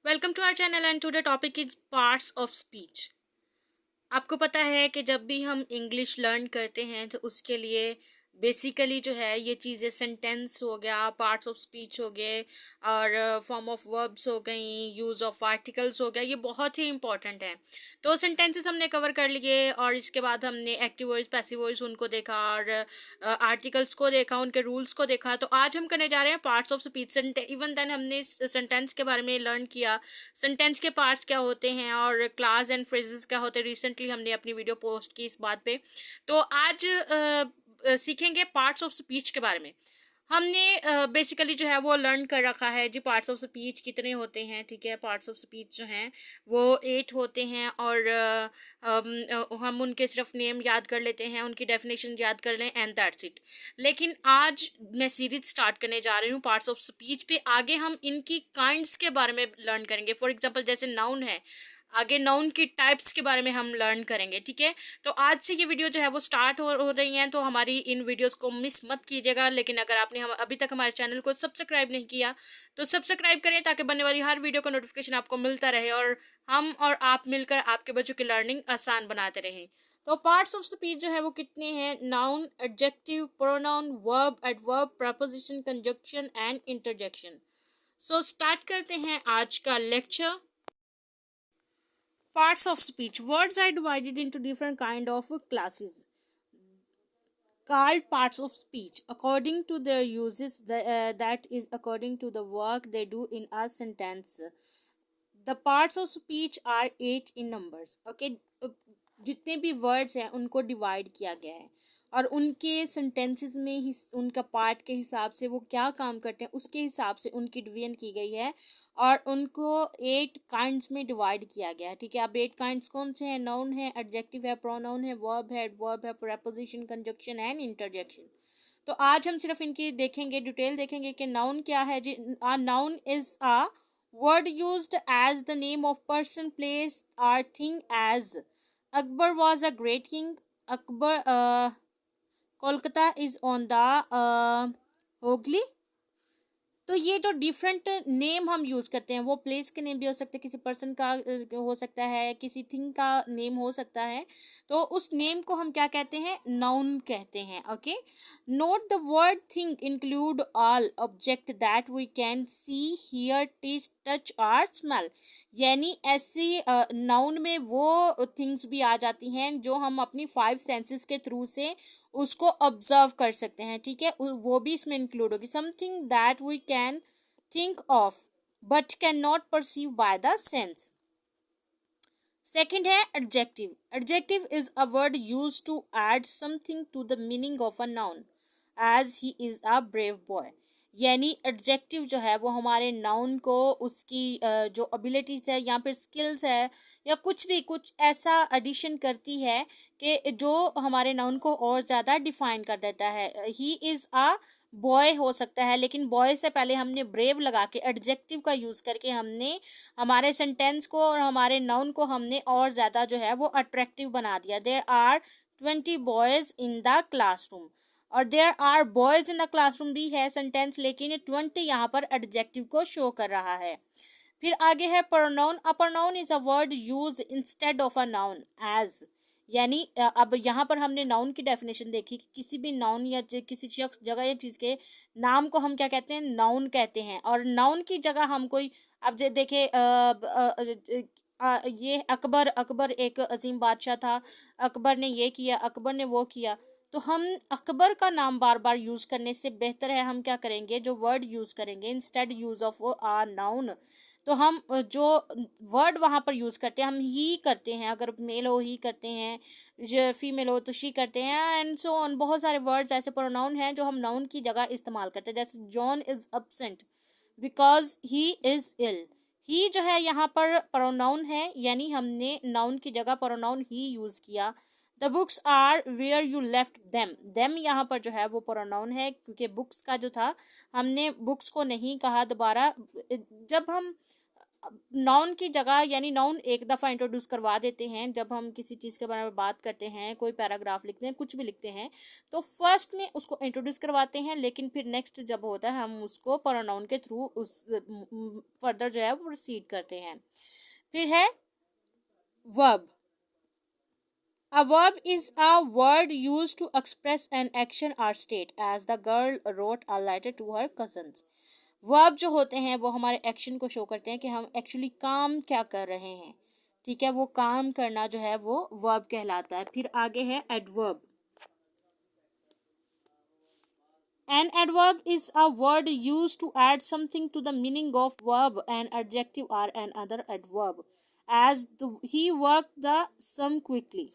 Welcome to our channel and to the topic is parts of speech. आपको पता है कि जब भी हम इंग्लिश लर्न करते हैं तो उसके लिए बेसिकली जो है ये चीज़ें सेंटेंस हो गया, पार्ट्स ऑफ स्पीच हो गए और फॉर्म ऑफ वर्ब्स हो गई, यूज़ ऑफ आर्टिकल्स हो गया, ये बहुत ही इंपॉर्टेंट है। तो सेंटेंसेस हमने कवर कर लिए और इसके बाद हमने एक्टिव वॉइस, पैसिव वॉइस उनको देखा और आर्टिकल्स को देखा, उनके रूल्स को देखा। तो आज हम करने जा रहे हैं parts of speech. Even then हमने सेंटेंस के बारे में लर्न किया, सेंटेंस के पार्ट्स क्या होते हैं और क्लास एंड फ्रेजेस क्या होते हैं। रिसेंटली हमने अपनी वीडियो पोस्ट की इस बात पे। तो आज सीखेंगे पार्ट्स ऑफ स्पीच के बारे में। हमने बेसिकली जो है वो लर्न कर रखा है जी पार्ट्स ऑफ स्पीच कितने होते हैं। ठीक है, पार्ट्स ऑफ स्पीच जो हैं वो 8 होते हैं और हम उनके सिर्फ नेम याद कर लेते हैं, उनकी डेफिनेशन याद कर लें एंड दैट्स इट। लेकिन आज मैं सीरीज स्टार्ट करने जा रही हूँ पार्ट्स ऑफ स्पीच पे। आगे हम इनकी काइंड्स के बारे में लर्न करेंगे। फॉर एग्जांपल जैसे नाउन है, आगे नाउन की टाइप्स के बारे में हम लर्न करेंगे। ठीक है, तो आज से ये वीडियो जो है वो स्टार्ट हो रही हैं, तो हमारी इन वीडियोस को मिस मत कीजिएगा। लेकिन अगर आपने हम अभी तक हमारे चैनल को सब्सक्राइब नहीं किया तो सब्सक्राइब करें ताकि बनने वाली हर वीडियो का नोटिफिकेशन आपको मिलता रहे और हम और आप मिलकर आपके बच्चों की लर्निंग आसान बनाते रहें। तो पार्ट्स ऑफ स्पीच जो है वो कितने हैं? Noun, adjective, pronoun, verb, adverb, preposition, conjunction and interjection. So start करते हैं आज का lecture. Parts of speech. Words are divided into different kind of classes called parts of speech according to their uses. That is according to the work they do in a sentence. The parts of speech are 8 in numbers. Okay, जितने भी words हैं उनको divide किया गया है और उनके sentences में ही उनका पार्ट के हिसाब से वो क्या काम करते हैं उसके हिसाब से उनकी डिवीजन की गई है और उनको 8 काइंड्स में डिवाइड किया गया है। ठीक है, अब 8 काइंड्स कौन से हैं? नाउन है, एडजेक्टिव है, प्रोनाउन है, वर्ब है, एडवर्ब है, प्रीपोजिशन, कंजक्शन एंड इंटरजेक्शन। तो आज हम सिर्फ इनकी देखेंगे, डिटेल देखेंगे कि नाउन क्या है जी। Noun is a word used as the name of person, place or thing as Akbar was a great king. Akbar Kolkata is on the Hooghly। तो ये जो डिफरेंट नेम हम यूज़ करते हैं वो प्लेस के नेम भी हो सकते हैं, किसी पर्सन का हो सकता है, किसी थिंग का नेम हो सकता है। तो उस नेम को हम क्या कहते हैं? नाउन कहते हैं। Okay, note the word thing include all object that we can see, hear, taste, touch और स्मेल। यानी ऐसी नाउन में वो थिंग्स भी आ जाती हैं जो हम अपनी 5 सेंसेस के थ्रू से उसको ऑब्जर्व कर सकते हैं। ठीक है, वो भी इसमें इंक्लूड होगी। Something that we can think of but can not perceive by the sense. Second है adjective. Adjective is a word use to add something to the meaning of a noun, as he is a brave boy. यानी adjective जो है वो हमारे noun को उसकी जो abilities है या फिर स्किल्स है या कुछ भी कुछ ऐसा एडिशन करती है कि जो हमारे नाउन को और ज़्यादा डिफाइन कर देता है। ही इज़ अ बॉय हो सकता है, लेकिन बॉय से पहले हमने ब्रेव लगा के एडजेक्टिव का यूज़ करके हमने हमारे सेंटेंस को और हमारे नाउन को हमने और ज़्यादा जो है वो अट्रैक्टिव बना दिया। There are 20 boys in the classroom, और there are boys in the classroom भी है सेंटेंस, लेकिन 20 यहाँ पर एडजेक्टिव को शो कर रहा है। फिर आगे है pronoun. A pronoun is a word use instead of a noun as. यानी अब यहाँ पर हमने नाउन की डेफिनेशन देखी कि किसी भी नाउन या किसी शख्स, जगह या चीज़ के नाम को हम क्या कहते हैं? नाउन कहते हैं। और नाउन की जगह हम कोई, अब देखे ये अकबर, अकबर एक अजीम बादशाह था, अकबर ने ये किया, अकबर ने वो किया। तो हम अकबर का नाम बार बार यूज़ करने से बेहतर है हम क्या करेंगे? जो वर्ड यूज़ करेंगे instead use of a noun, तो हम जो वर्ड वहाँ पर यूज़ करते हैं हम ही करते हैं। अगर मेल हो ही करते हैं, जो फीमेल हो तो शी करते हैं एंड सो ऑन। बहुत सारे वर्ड्स ऐसे प्रोनाउन हैं जो हम नाउन की जगह इस्तेमाल करते हैं। जैसे John is absent because he is ill. He जो है यहाँ पर प्रोनाउन है, यानी हमने नाउन की जगह प्रोनाउन ही यूज़ किया। The books are where you left them. Them यहाँ पर जो है वो प्रोनाउन है, क्योंकि बुक्स का जो था हमने बुक्स को नहीं कहा दोबारा। जब हम नाउन की जगह यानी नाउन एक दफ़ा इंट्रोड्यूस करवा देते हैं जब हम किसी चीज़ के बारे में बात करते हैं, कोई पैराग्राफ लिखते हैं, कुछ भी लिखते हैं, तो फर्स्ट में उसको इंट्रोड्यूस करवाते हैं, लेकिन फिर नेक्स्ट जब होता है हम उसको प्रोनाउन के थ्रू उस फर्दर जो है वो प्रोसीड करते हैं। फिर है verb. A verb is a word used to express an action or state, as the girl wrote a letter to her cousins. Verb जो होते हैं वो हमारे एक्शन को शो करते हैं कि हम एक्चुअली काम क्या कर रहे हैं, ठीक है, वो काम करना जो है वो वर्ब कहलाता है। फिर आगे है adverb. An adverb is a word used to add something to the meaning of verb, an adjective or another adverb, as he worked the sum quickly.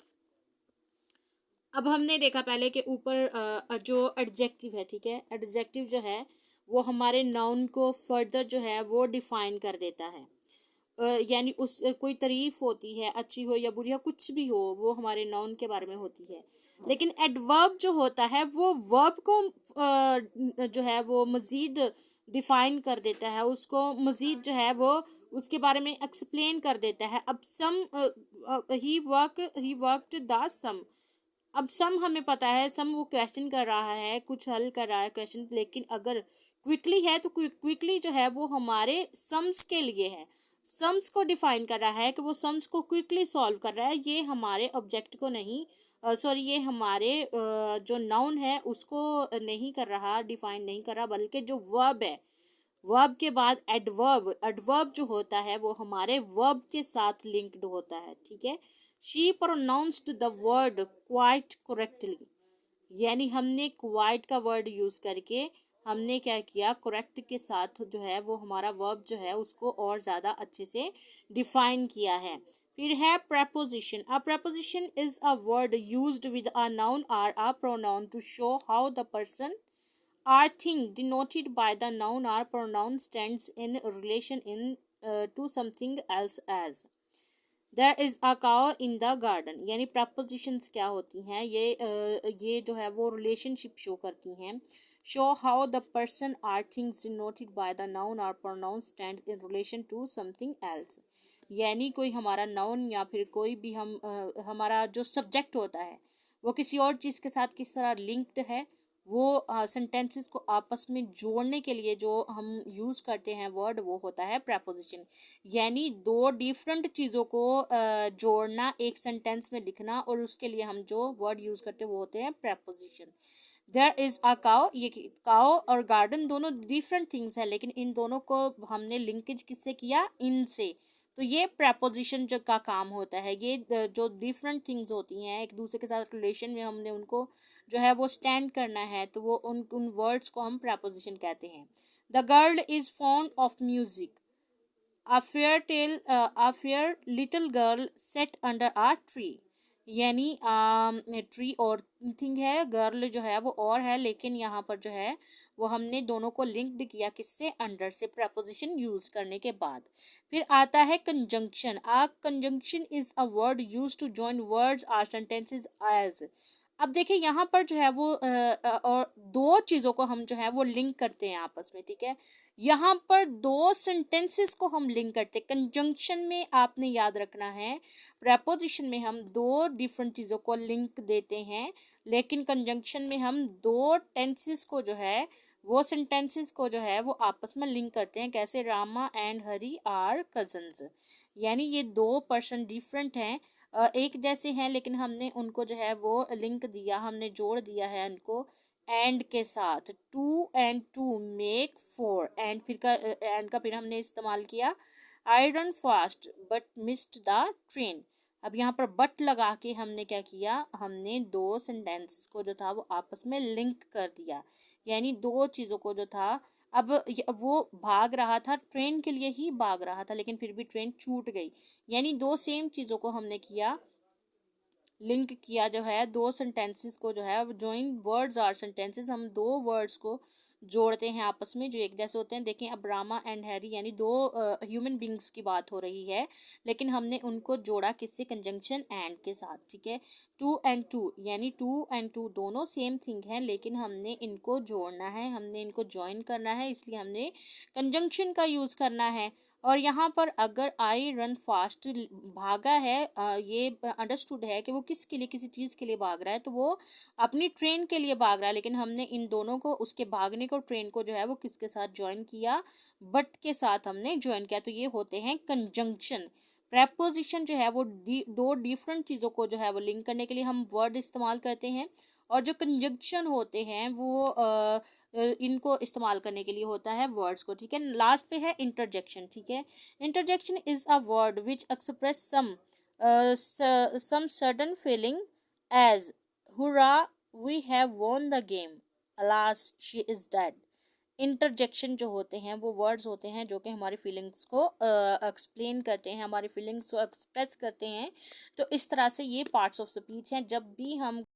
अब हमने देखा पहले के ऊपर जो एडजेक्टिव है, ठीक है, एडजेक्टिव जो है वो हमारे नाउन को फर्दर जो है वो डिफाइन कर देता है। यानी उस कोई तारीफ होती है, अच्छी हो या बुरी हो, कुछ भी हो, वो हमारे नाउन के बारे में होती है। लेकिन एडवर्ब जो होता है वो वर्ब को जो है वो मज़ीद डिफाइन कर देता है, उसको मज़ीद जो है वो उसके बारे में एक्सप्लेन कर देता है। अब सम ही वर्कड द सम। अब सम हमें पता है, सम वो क्वेश्चन कर रहा है, कुछ हल कर रहा है क्वेश्चन, लेकिन अगर क्विकली है तो क्विकली जो है वो हमारे सम्स के लिए है, सम्स को डिफाइन कर रहा है कि वो सम्स को क्विकली सॉल्व कर रहा है। ये हमारे ऑब्जेक्ट को नहीं, सॉरी, ये हमारे जो नाउन है उसको नहीं कर रहा, डिफाइन नहीं कर रहा, बल्कि जो वर्ब है, वर्ब के बाद एडवर्ब, एडवर्ब जो होता है वो हमारे वर्ब के साथ लिंक्ड होता है, ठीक है। She pronounced the word quite correctly, यानी हमने क्वाइट का वर्ड यूज़ करके हमने क्या किया, करेक्ट के साथ जो है वो हमारा वर्ब जो है उसको और ज़्यादा अच्छे से डिफाइन किया है। फिर है preposition. A preposition is a word used with a noun or a pronoun to show how the person or thing denoted by the noun or pronoun stands in relation to something else, as there is a cow in the garden। यानी prepositions क्या होती हैं, ये जो है वो relationship show करती हैं। show how the person or things denoted by the noun or pronoun stands in relation to something else। यानी कोई हमारा नाउन या फिर कोई भी हमारा जो सब्जेक्ट होता है वो किसी और चीज़ के साथ किस तरह लिंक्ड है, वो सेंटेंसेस को आपस में जोड़ने के लिए जो हम यूज़ करते हैं वर्ड, वो होता है preposition। यानी दो डिफरेंट चीज़ों को जोड़ना, एक सेंटेंस में लिखना, और उसके लिए हम जो वर्ड यूज़ करते हैं वो होते हैं preposition। There is a cow, ये काउ और गार्डन दोनों डिफरेंट थिंग्स है, लेकिन इन दोनों को हमने लिंकेज किससे किया, इनसे। तो ये preposition जो का काम होता है, ये जो डिफरेंट थिंग्स होती हैं एक दूसरे के साथ रिलेशन में हमने उनको जो है वो स्टैंड करना है, तो वो उन वर्ड्स को हम preposition कहते हैं। The girl is fond of music. A fair little girl sat under a tree। यानी ट्री और थिंग है, गर्ल जो है वो और है, लेकिन यहाँ पर जो है वो हमने दोनों को लिंक्ड किया किससे, अंडर से, preposition यूज करने के बाद। फिर आता है conjunction. A conjunction is a word use to join words or sentences as. अब देखिए यहाँ पर जो है वो और दो चीज़ों को हम जो है वो लिंक करते हैं आपस में, ठीक है। यहाँ पर दो सेंटेंसेस को हम लिंक करते हैं। कंजंक्शन में आपने याद रखना है, प्रेपोजिशन में हम दो डिफरेंट चीज़ों को लिंक देते हैं, लेकिन कंजंक्शन में हम दो टेंसेस को जो है वो सेंटेंसेस को जो है वो आपस में लिंक करते हैं। कैसे, Rama and Hari are cousins, यानी ये दो पर्सन डिफरेंट हैं, एक जैसे हैं, लेकिन हमने उनको जो है वो लिंक दिया, हमने जोड़ दिया है उनको एंड के साथ। 2 and 2 मेक 4, एंड फिर का एंड का फिर हमने इस्तेमाल किया, I run fast but missed the train. अब यहाँ पर बट लगा के हमने क्या किया, हमने दो सेंटेंस को जो था वो आपस में लिंक कर दिया, यानी दो चीज़ों को जो था, अब वो भाग रहा था, ट्रेन के लिए ही भाग रहा था, लेकिन फिर भी ट्रेन छूट गई, यानी दो सेम चीज़ों को हमने किया, लिंक किया जो है, दो सेंटेंसेस को जो है, जॉइन वर्ड्स आर सेंटेंसेस, हम दो वर्ड्स को जोड़ते हैं आपस में जो एक जैसे होते हैं। देखें, अब रामा एंड हैरी यानी दो ह्यूमन बींग्स की बात हो रही है, लेकिन हमने उनको जोड़ा किससे, कंजंक्शन एंड के साथ, ठीक है। 2 and 2 यानी 2 and 2 दोनों सेम थिंग हैं, लेकिन हमने इनको जोड़ना है, हमने इनको ज्वाइन करना है, इसलिए हमने कंजंक्शन का यूज़ करना है। और यहाँ पर अगर आई रन फास्ट भागा है, ये अंडरस्टूड है कि वो किसके लिए, किसी चीज़ के लिए भाग रहा है, तो वो अपनी ट्रेन के लिए भाग रहा है। लेकिन हमने इन दोनों को, उसके भागने को, ट्रेन को जो है वो किसके साथ ज्वाइन किया, बट के साथ हमने ज्वाइन किया। तो ये होते हैं कंजंक्शन। प्रेपोजिशन जो है वो दो डिफरेंट चीज़ों को जो है वो लिंक करने के लिए हम वर्ड इस्तेमाल करते हैं, और जो कंजंक्शन होते हैं वो इनको इस्तेमाल करने के लिए होता है वर्ड्स को। ठीक है, लास्ट पे है इंटरजेक्शन। ठीक है, interjection is a word which express some sudden feeling as hurrah we have won the game, alas she is dead. Interjection जो होते हैं वो वर्ड्स होते हैं जो कि हमारी फीलिंग्स को एक्सप्लेन करते हैं, हमारी फीलिंग्स को एक्सप्रेस करते हैं। तो इस तरह से ये पार्ट्स ऑफ स्पीच हैं। जब भी हम